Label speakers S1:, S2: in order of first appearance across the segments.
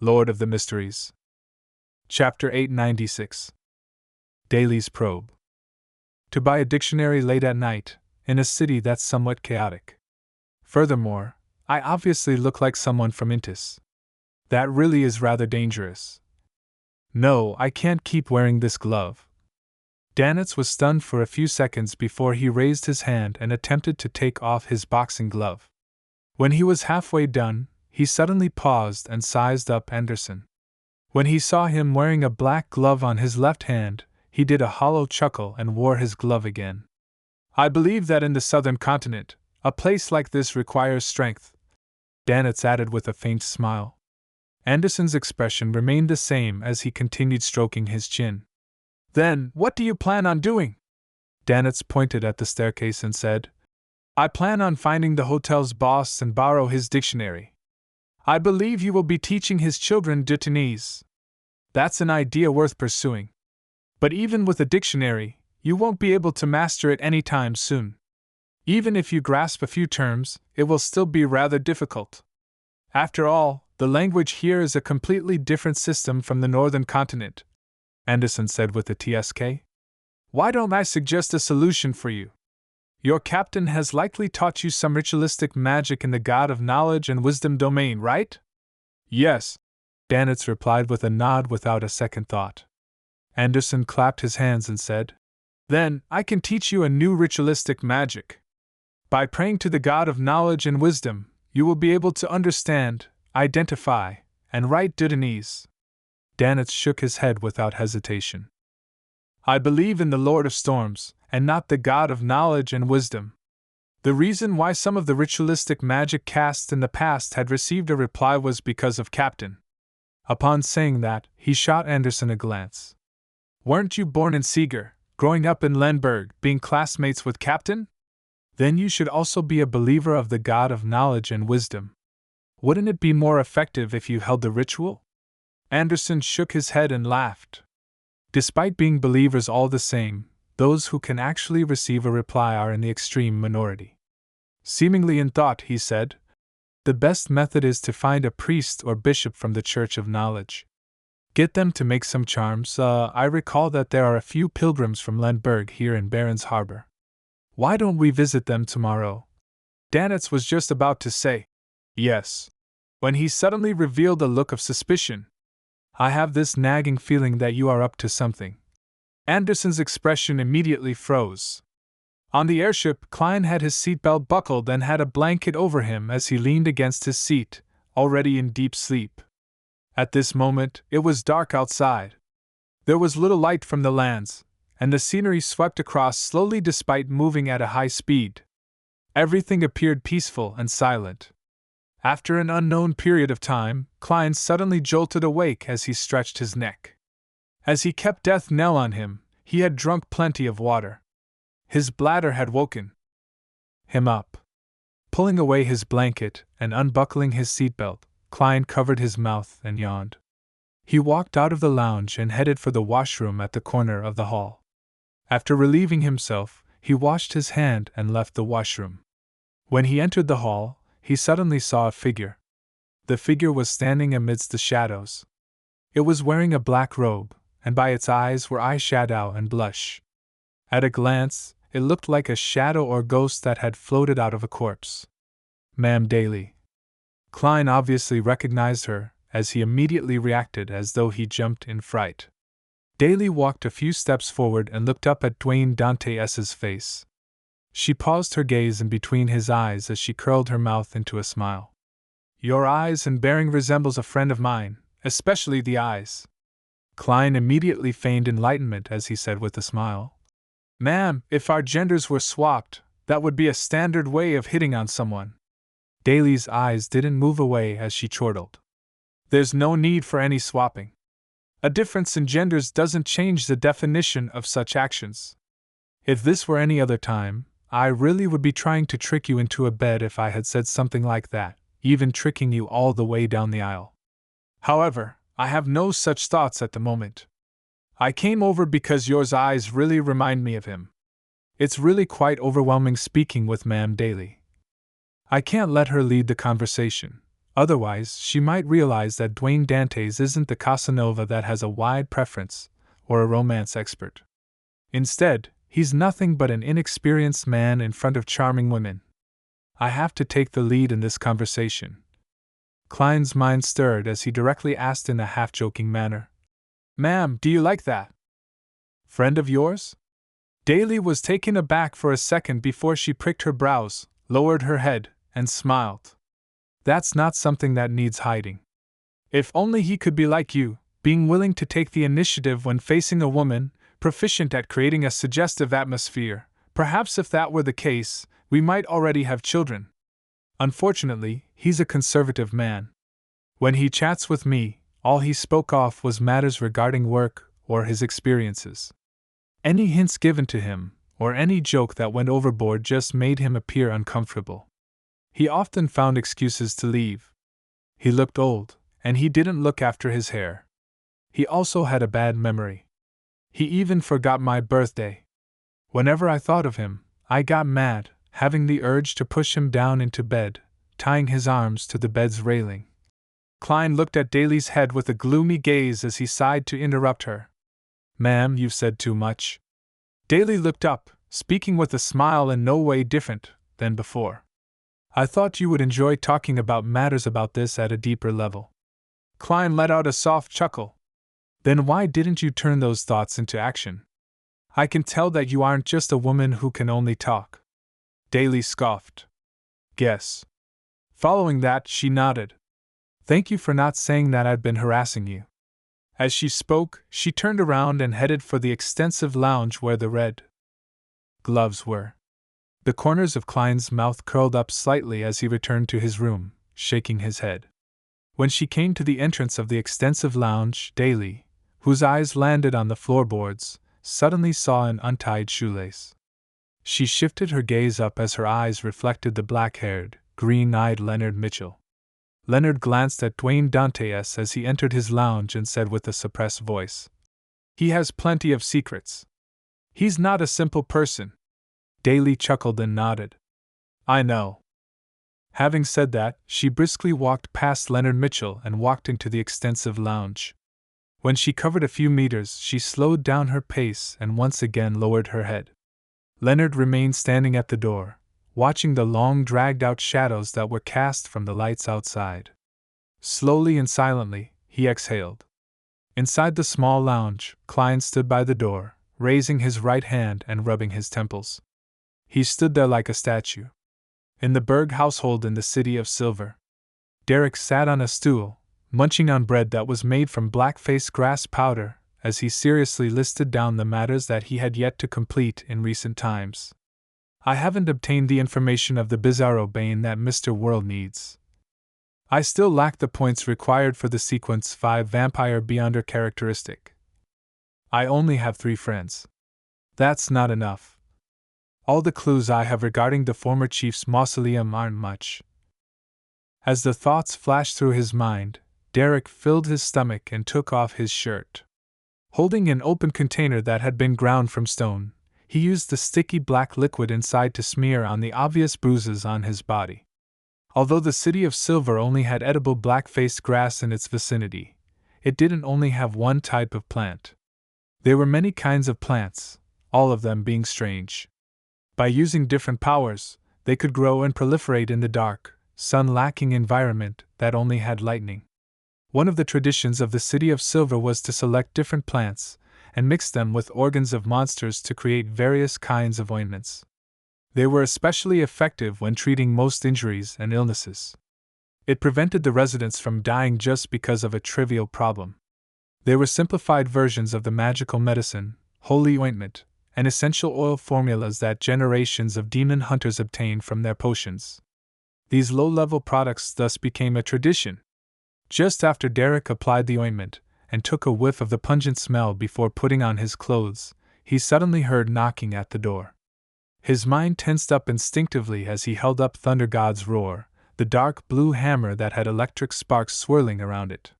S1: Lord of the Mysteries. Chapter 896. Daly's Probe. To buy a dictionary late at night, in a city that's somewhat chaotic. Furthermore, I obviously look like someone from Intis. That really is rather dangerous. No, I can't keep wearing this glove. Danitz was stunned for a few seconds before he raised his hand and attempted to take off his boxing glove. When he was halfway done, he suddenly paused and sized up Anderson. When he saw him wearing a black glove on his left hand, he did a hollow chuckle and wore his glove again. I believe that in the southern continent, a place like this requires strength, Danitz added with a faint smile. Anderson's expression remained the same as he continued stroking his chin. Then, what do you plan on doing? Danitz pointed at the staircase and said, I plan on finding the hotel's boss and borrow his dictionary. I believe you will be teaching his children Dutinese. That's an idea worth pursuing. But even with a dictionary, you won't be able to master it anytime soon. Even if you grasp a few terms, it will still be rather difficult. After all, the language here is a completely different system from the northern continent, Anderson said with a TSK. Why don't I suggest a solution for you? Your captain has likely taught you some ritualistic magic in the God of Knowledge and Wisdom domain, right? Yes, Danitz replied with a nod without a second thought. Anderson clapped his hands and said, Then, I can teach you a new ritualistic magic. By praying to the God of Knowledge and Wisdom, you will be able to understand, identify, and write Dutinese. Danitz shook his head without hesitation. I believe in the Lord of Storms, and not the God of Knowledge and Wisdom. The reason why some of the ritualistic magic casts in the past had received a reply was because of Captain. Upon saying that, he shot Anderson a glance. Weren't you born in Seeger, growing up in Lemberg, being classmates with Captain? Then you should also be a believer of the God of Knowledge and Wisdom. Wouldn't it be more effective if you held the ritual? Anderson shook his head and laughed. Despite being believers all the same, those who can actually receive a reply are in the extreme minority. Seemingly in thought, he said, The best method is to find a priest or bishop from the Church of Knowledge. Get them to make some charms. I recall that there are a few pilgrims from Lemberg here in Barons Harbor. Why don't we visit them tomorrow? Danitz was just about to say, yes, when he suddenly revealed a look of suspicion. I have this nagging feeling that you are up to something. Anderson's expression immediately froze. On the airship, Klein had his seatbelt buckled and had a blanket over him as he leaned against his seat, already in deep sleep. At this moment, it was dark outside. There was little light from the lands, and the scenery swept across slowly despite moving at a high speed. Everything appeared peaceful and silent. After an unknown period of time, Klein suddenly jolted awake as he stretched his neck. As he kept death knell on him, he had drunk plenty of water. His bladder had woken him up. Pulling away his blanket and unbuckling his seatbelt, Klein covered his mouth and yawned. He walked out of the lounge and headed for the washroom at the corner of the hall. After relieving himself, he washed his hand and left the washroom. When he entered the hall, he suddenly saw a figure. The figure was standing amidst the shadows. It was wearing a black robe, and by its eyes were eyeshadow and blush. At a glance, it looked like a shadow or ghost that had floated out of a corpse. Ma'am Daly. Klein obviously recognized her, as he immediately reacted as though he jumped in fright. Daly walked a few steps forward and looked up at Dwayne Dantes' face. She paused her gaze in between his eyes as she curled her mouth into a smile. Your eyes and bearing resembles a friend of mine, especially the eyes. Klein immediately feigned enlightenment as he said with a smile, Ma'am, if our genders were swapped, that would be a standard way of hitting on someone. Daly's eyes didn't move away as she chortled. There's no need for any swapping. A difference in genders doesn't change the definition of such actions. If this were any other time, I really would be trying to trick you into a bed if I had said something like that, even tricking you all the way down the aisle. However, I have no such thoughts at the moment. I came over because your eyes really remind me of him. It's really quite overwhelming speaking with Ma'am Daly. I can't let her lead the conversation. Otherwise, she might realize that Dwayne Dantes isn't the Casanova that has a wide preference, or a romance expert. Instead, he's nothing but an inexperienced man in front of charming women. I have to take the lead in this conversation. Klein's mind stirred as he directly asked in a half-joking manner, "Ma'am, do you like that friend of yours?" Daly was taken aback for a second before she pricked her brows, lowered her head, and smiled. "That's not something that needs hiding. If only he could be like you, being willing to take the initiative when facing a woman, proficient at creating a suggestive atmosphere. Perhaps if that were the case, we might already have children. Unfortunately, he's a conservative man. When he chats with me, all he spoke of was matters regarding work or his experiences. Any hints given to him, or any joke that went overboard just made him appear uncomfortable. He often found excuses to leave. He looked old, and he didn't look after his hair. He also had a bad memory. He even forgot my birthday. Whenever I thought of him, I got mad, having the urge to push him down into bed, tying his arms to the bed's railing." Klein looked at Daly's head with a gloomy gaze as he sighed to interrupt her. "Ma'am, you've said too much." Daly looked up, speaking with a smile in no way different than before. "I thought you would enjoy talking about matters about this at a deeper level." Klein let out a soft chuckle. "Then why didn't you turn those thoughts into action? I can tell that you aren't just a woman who can only talk." Daly scoffed. "Guess." Following that, she nodded. "Thank you for not saying that I'd been harassing you." As she spoke, she turned around and headed for the extensive lounge where the red gloves were. The corners of Klein's mouth curled up slightly as he returned to his room, shaking his head. When she came to the entrance of the extensive lounge, Daly, whose eyes landed on the floorboards, suddenly saw an untied shoelace. She shifted her gaze up as her eyes reflected the black-haired, green-eyed Leonard Mitchell. Leonard glanced at Dwayne Dantes as he entered his lounge and said with a suppressed voice, "He has plenty of secrets. He's not a simple person." Daly chuckled and nodded. "I know." Having said that, she briskly walked past Leonard Mitchell and walked into the extensive lounge. When she covered a few meters, she slowed down her pace and once again lowered her head. Leonard remained standing at the door, watching the long dragged-out shadows that were cast from the lights outside. Slowly and silently, he exhaled. Inside the small lounge, Klein stood by the door, raising his right hand and rubbing his temples. He stood there like a statue. In the Berg household in the City of Silver, Derek sat on a stool, munching on bread that was made from black-faced grass powder, as he seriously listed down the matters that he had yet to complete in recent times. "I haven't obtained the information of the Bizarro Bane that Mr. World needs. I still lack the points required for the Sequence 5 Vampire Beyonder characteristic. I only have 3 friends. That's not enough. All the clues I have regarding the former chief's mausoleum aren't much." As the thoughts flashed through his mind, Derek filled his stomach and took off his shirt. Holding an open container that had been ground from stone, he used the sticky black liquid inside to smear on the obvious bruises on his body. Although the City of Silver only had edible black-faced grass in its vicinity, it didn't only have one type of plant. There were many kinds of plants, all of them being strange. By using different powers, they could grow and proliferate in the dark, sun-lacking environment that only had lightning. One of the traditions of the City of Silver was to select different plants and mix them with organs of monsters to create various kinds of ointments. They were especially effective when treating most injuries and illnesses. It prevented the residents from dying just because of a trivial problem. They were simplified versions of the magical medicine, holy ointment, and essential oil formulas that generations of demon hunters obtained from their potions. These low-level products thus became a tradition. Just after Derek applied the ointment and took a whiff of the pungent smell before putting on his clothes, he suddenly heard knocking at the door. His mind tensed up instinctively as he held up Thunder God's roar, the dark blue hammer that had electric sparks swirling around it.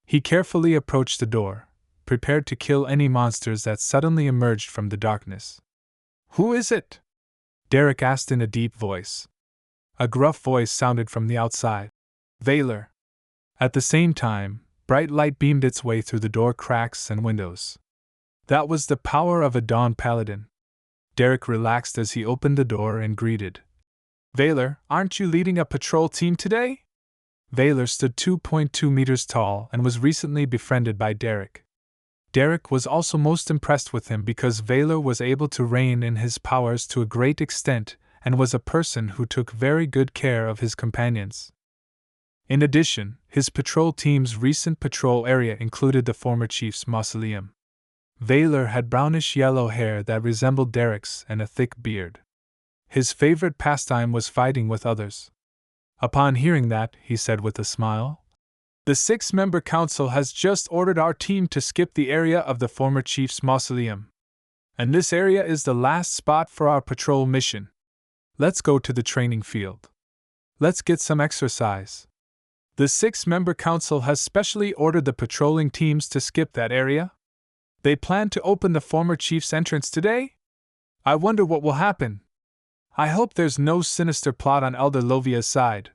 S1: He carefully approached the door, prepared to kill any monsters that suddenly emerged from the darkness. "Who is it?" Derek asked in a deep voice. A gruff voice sounded from the outside. Valor. At the same time, bright light beamed its way through the door cracks and windows. That was the power of a dawn paladin. Derek relaxed as he opened the door and greeted. Valor, aren't you leading a patrol team today? Valor stood 2.2 meters tall and was recently befriended by Derek. Derek was also most impressed with him because Valor was able to rein in his powers to a great extent and was a person who took very good care of his companions. In addition, his patrol team's recent patrol area included the former chief's mausoleum. Valor had brownish-yellow hair that resembled Derek's and a thick beard. His favorite pastime was fighting with others. Upon hearing that, he said with a smile, "The 6-member council has just ordered our team to skip the area of the former chief's mausoleum. And this area is the last spot for our patrol mission. Let's go to the training field. Let's get some exercise. The 6-member council has specially ordered the patrolling teams to skip that area. They plan to open the former chief's entrance today? I wonder what will happen. I hope there's no sinister plot on Elder Lovia's side."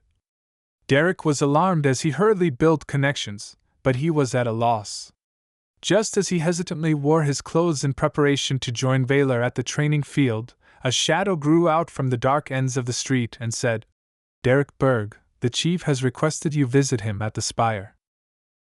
S1: Derek was alarmed as he hurriedly built connections, but he was at a loss. Just as he hesitantly wore his clothes in preparation to join Valor at the training field, a shadow grew out from the dark ends of the street and said, "Derek Berg, the chief has requested you visit him at the spire."